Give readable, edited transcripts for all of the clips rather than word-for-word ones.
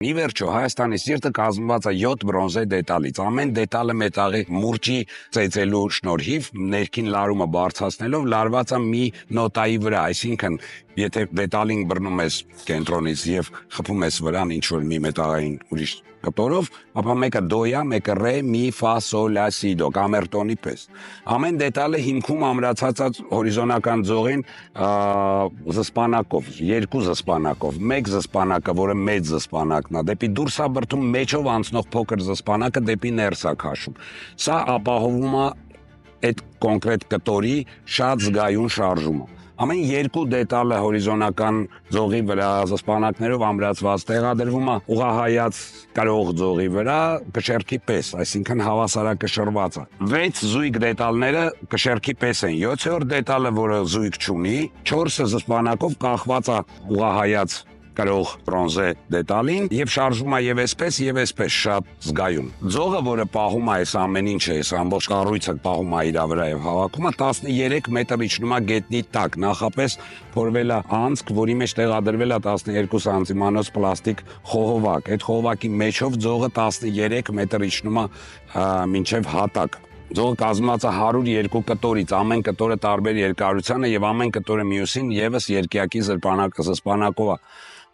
Ի վերջո Հայաստանի սիրտը կազմված է 7 բրոնզե դետալից։ Ամեն դետալը մետաղի մուրճի ծեծելու շնորհիվ ներքին լարումը բարձրացնելով լարված է մի նոտայի վրա, այսինքն եթե դետալին բռնում ես կենտրոնից եւ խփում ես վրան ինչ որ մի մետաղային ուրիշ կտորով, ապա մեկը դո է, մեկը ռե, մի, ֆա, սոլ, լա, սի, դո, կամերտոնի պես։ Ամեն դետալը հիմքում ամրացած հորիզոնական ձողին զսպանակով, երկու զսպանակով, մեկ զսպանակը, որը մեծ զսպանակն է, դեպի դուրս է բրդում, մեջով անցնող փոքր զսպանակը դեպի ներս է քաշում։ Սա ապահովում է այդ կոնկրետ կտորի շատ զգայուն շարժումը։ Ամեն երկու դետալը հորիզոնական ձողի վրա զսպանակներով ամրացված տեղադրվում է ուղղահայաց կարող ձողի վրա կշեռքի պես, այսինքն հավասարակշռված է։ 6 զույգ դետալները կշեռքի պես են, 7-րդ դետալը, որը զույգ չունի, 4 զսպանակով կախված է ուղղահայաց կարող բրոնզե դետալին եւ շարժվում է եւ այսպես շատ զգայուն։ Ձողը, որը պահում է այս ամեն ինչը, այս ամբողջ կառույցը պահում է իր վրա եւ հավաքում է 13 մետր իջնում է գետնի տակ, նախապես փորվել է անցք, որի մեջ տեղադրվել է 12 սանտիմանոց պլաստիկ խողովակ։ Այդ խողովակի մեջով ձողը 13 մետր իջնում է մինչեւ հատակ։ Ձողը կազմված է 102 կտորից, ամեն կտորը տարբեր երկարության է եւ ամեն կտորը մյուսին եւս երկյակի զսպանակով է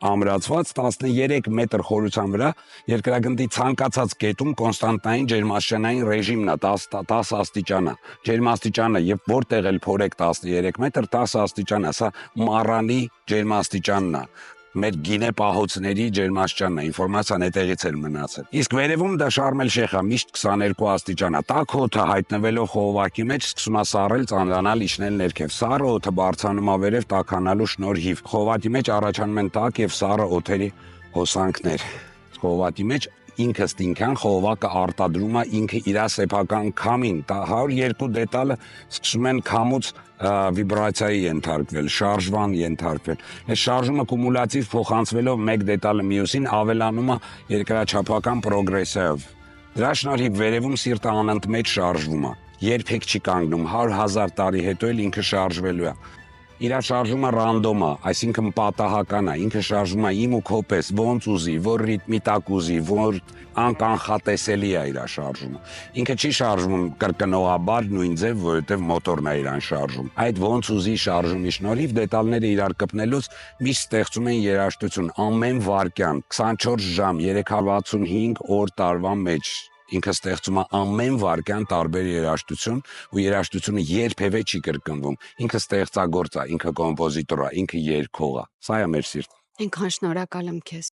ամրացված 13 մետր խորության վրա երկրագնդի ցանկացած կետում կոնստանտային ջերմաստիճանային ռեժիմն է 10 աստիճան է ջերմաստիճանը եւ որտեղ էլ փորեք 13 մետր 10 աստիճան է սա մառանի ջերմաստիճանն է մեր գինե պահոցների ջերմաստիճանն է ինֆորմացիան այդտեղից էլ մնացել իսկ վերևում դա շարմել շեխա միշտ 22 աստիճան է տաք օդը հայտնվելով խողովակի մեջ սկսում է սառել ծանրանալ իջնել ներքև սառը օդը բարձրանում է վերև տաքանալու շնորհիվ խողովակի մեջ առաջանում են տաք եւ սառը օդերի հոսանքներ խողովակի մեջ ինքը ստինքան խողովակը արտադրում է ինքը իր սեփական քամին 102 դետալը սկսում են քամուց վիբրացիայի ենթարկվել, շարժման ենթարկվել։ Այս շարժումը կումուլատիվ փոխանցվելով մեկ դետալը մյուսին ավելանում է երկրաչափական պրոգրեսիայով։ Դրա շնորհիվ վերևում սիրտը անընդմեջ շարժվում է։ Երբեք չի կանգնում 100,000 տարի հետո էլ ինքը շարժվելու է։ Իր շարժումը ռանդոմ է, այսինքն պատահական է, ինքը շարժվում է իմ ու քո պես, ոնց ուզի, որ ռիթմի տակ ուզի, որ անկանխատեսելի է իր շարժումը։ Ինքը չի շարժվում կրկնողաբար նույն ձև, որովհետև մոտորն է իրան շարժում։ Այդ ոնց ուզի շարժումի շնորհիվ դետալները իրար կպնելուց միշտ ստեղծում են երաժշտություն ամեն վայրկյան, 24 ժամ, 365 օր տարվա մեջ։ Ինքը ստեղծում է ամեն վայրկյան տարբեր երաժշտություն ու երաժշտությունը երբևէ չի կրկնվում։ Ինքը ստեղծագործ է, ինքը կոմպոզիտոր է, ինքը երգող է։ Սա է մեր սիրտը։ Այնքան շնորհակալ եմ քեզ։